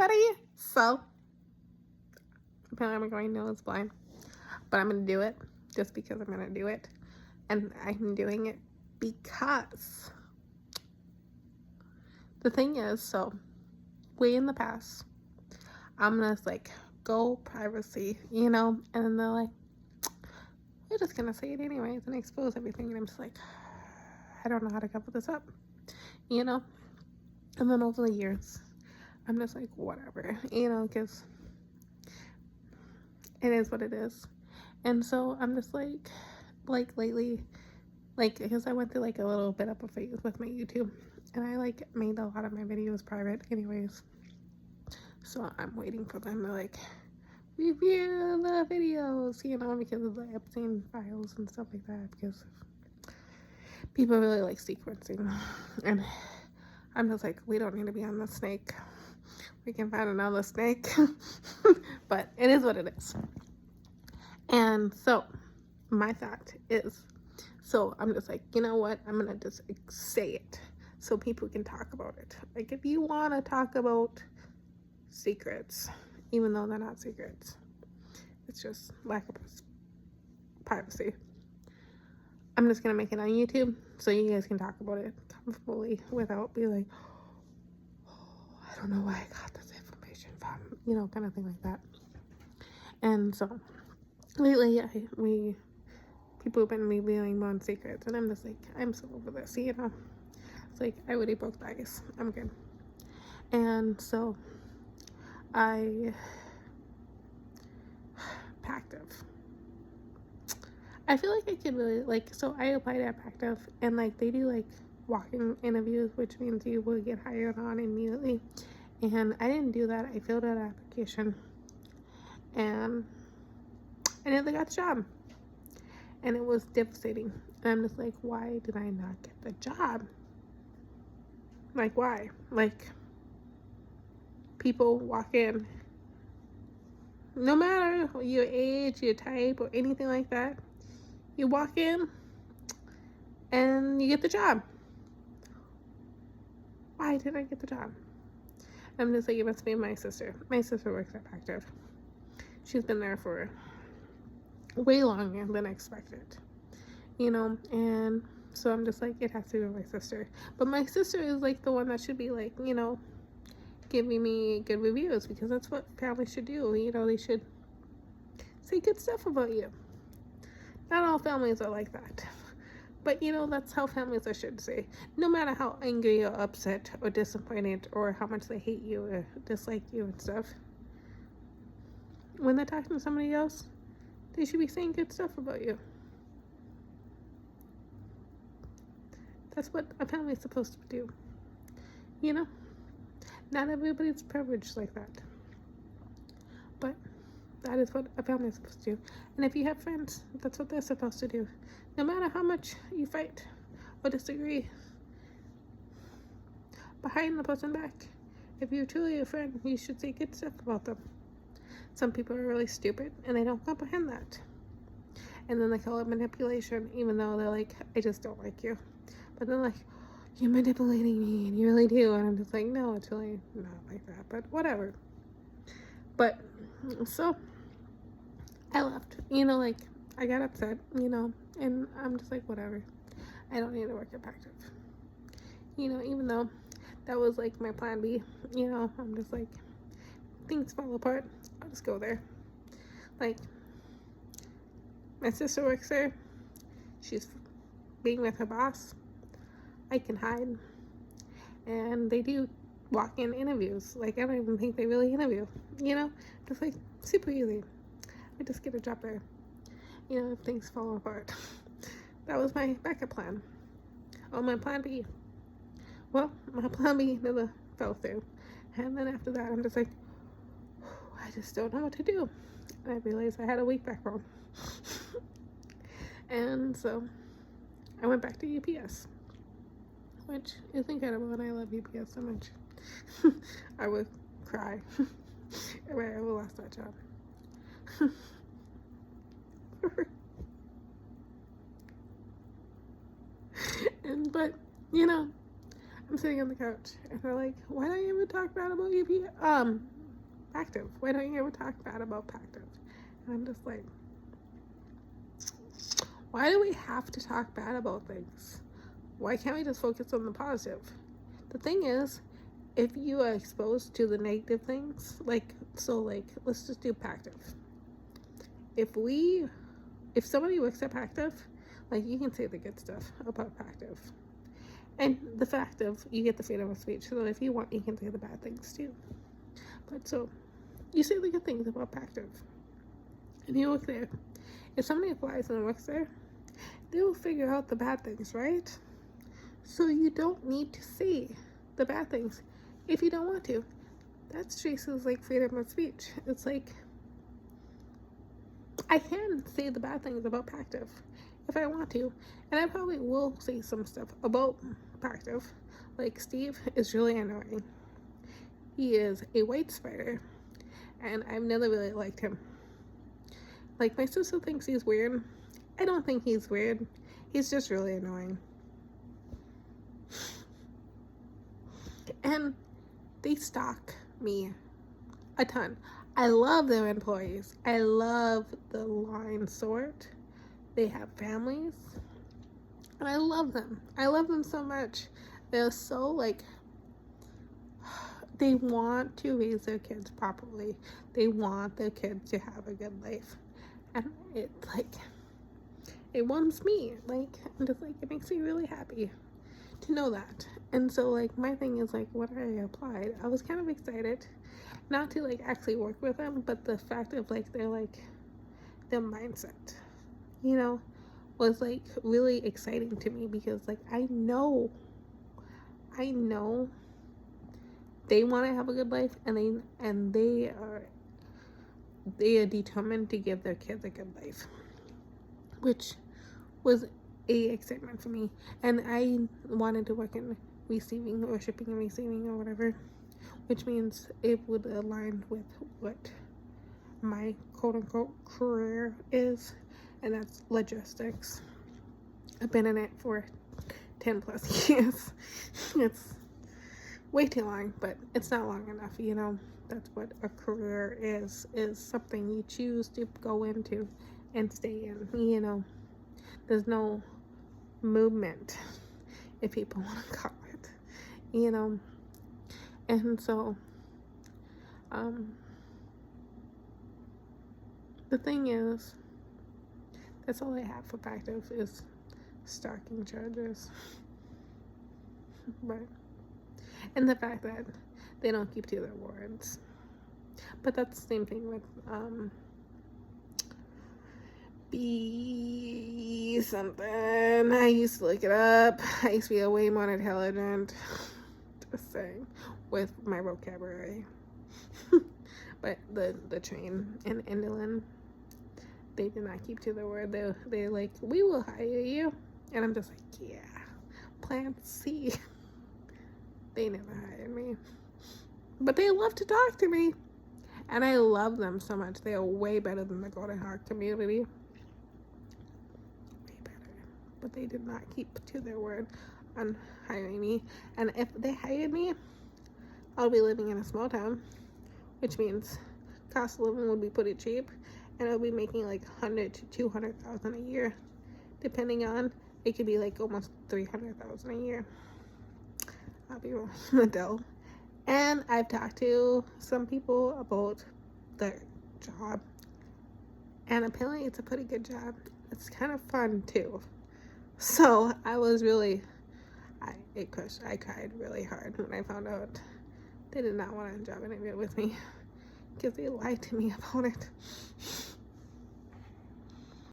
everybody. So, apparently I'm going nose blind. But I'm going to do it just because I'm going to do it. And I'm doing it because the thing is, so, way in the past, I'm going to, like, go privacy, you know? And then they're like, we're just going to say it anyways and expose everything. And I'm just like, I don't know how to cover this up, you know? And then over the years, I'm just like, whatever, you know, because it is what it is. And so I'm just like lately, like, because I went through like a little bit of a phase with my YouTube, and I like made a lot of my videos private anyways. So I'm waiting for them to like review the videos, you know, because of the Epstein files and stuff like that, because people really like sequencing. And I'm just like, we don't need to be on the snake. We can find another snake. But it is what it is. And so my thought is, so I'm just like, you know what? I'm going to just say it so people can talk about it. Like, if you want to talk about secrets, even though they're not secrets, it's just lack of privacy. I'm just going to make it on YouTube so you guys can talk about it comfortably without being like, oh, I don't know where I got this information from, you know, kind of thing like that. And so lately, people have been revealing more secrets, and I'm just like, I'm so over this, you know. It's like, I already broke the ice. I'm good. And so I Pactive. I feel like I could really like, so I applied at Pactive, and like they do like walk-in interviews, which means you will get hired on immediately. And I didn't do that. I filled out an application, and I never got the job. And it was devastating. And I'm just like, why did I not get the job? Like, why? Like, people walk in, no matter your age, your type, or anything like that, you walk in and you get the job. Why did I get the job? I'm just like, it must be my sister. My sister works at Pactive. She's been there for way longer than I expected, you know. And so I'm just like, it has to be my sister. But my sister is like the one that should be like, you know, giving me good reviews, because that's what families should do. You know, they should say good stuff about you. Not all families are like that, but you know, that's how families are should say. No matter how angry or upset or disappointed or how much they hate you or dislike you and stuff, when they're talking to somebody else, they should be saying good stuff about you. That's what a family is supposed to do, you know. Not everybody's privileged like that, but that is what a family is supposed to do. And if you have friends, that's what they're supposed to do. No matter how much you fight or disagree, behind the person's back, if you're truly a friend, you should say good stuff about them. Some people are really stupid and they don't comprehend that. And then they call it manipulation, even though they're like, I just don't like you. But they're like, you're manipulating me, and you really do. And I'm just like, no, it's really not like that, but whatever. But so I left, you know, like, I got upset, you know, and I'm just like, whatever. I don't need to work at Pactive, you know, even though that was like my plan B, you know. I'm just like, things fall apart, I'll just go there. Like, my sister works there, she's being with her boss, I can hide. And they do walk-in interviews. Like, I don't even think they really interview, you know. Just like super easy. I just get a job there, you know, if things fall apart. That was my backup plan. Oh, my plan B. Well, my plan B never fell through. And then after that, I'm just like, I just don't know what to do. And I realized I had a week back home. And so I went back to UPS, which is incredible, and I love UPS so much. I would cry if I ever lost that job. But you know, I'm sitting on the couch and they're like, why don't you ever talk bad about UPS? Pactive. Why don't you ever talk bad about Pactive? And I'm just like, why do we have to talk bad about things? Why can't we just focus on the positive? The thing is, if you are exposed to the negative things, like let's just do Pactive. If somebody works at Pactive, like, you can say the good stuff about Pactive. And the fact of you get the freedom of speech, so if you want, you can say the bad things too. But so, you say the good things about Pactive, and you work there. If somebody applies and works there, they will figure out the bad things, right? So you don't need to say the bad things if you don't want to. That's Tracy's like freedom of speech. It's like, I can say the bad things about Pactive if I want to, and I probably will say some stuff about Pactive. Like, Steve is really annoying. He is a white spider, and I've never really liked him. Like, my sister thinks he's weird. I don't think he's weird. He's just really annoying. And they stalk me a ton. I love their employees. I love the line sort. They have families. And I love them. I love them so much. They're so, like, they want to raise their kids properly. They want their kids to have a good life. And it, like, it warms me. Like, I'm just like, it makes me really happy to know that. And so, like, my thing is, like, when I applied, I was kind of excited not to, like, actually work with them, but the fact of, like, their mindset, you know, was, like, really exciting to me, because, like, I know they want to have a good life, and they are determined to give their kids a good life, which was a excitement for me. And I wanted to work in receiving or shipping and receiving or whatever, which means it would align with what my quote-unquote career is, and that's logistics. I've been in it for 10 plus years. It's way too long, but it's not long enough, you know. That's what a career is something you choose to go into and stay in, you know. There's no movement, if people want to call it, you know. And so, the thing is, that's all I have for Pactive is stalking charges. But, and the fact that they don't keep to their words. But that's the same thing with, B something. I used to look it up. I used to be way more intelligent. Just saying, with my vocabulary. But the train in Indolin, they did not keep to their word. They're like, we will hire you, and I'm just like, yeah, plan C. They never hired me, but they love to talk to me, and I love them so much. They are way better than the Golden Heart community. Way better. But they did not keep to their word on hiring me. And if they hired me, I'll be living in a small town, which means cost of living would be pretty cheap, and I'll be making like $100,000 to $200,000 a year, depending on. It could be like almost $300,000 a year. I'll be rolling the dough. And I've talked to some people about their job, and apparently it's a pretty good job. It's kind of fun too. So I was really, I cried really hard when I found out they did not want a job interview with me, because they lied to me about it.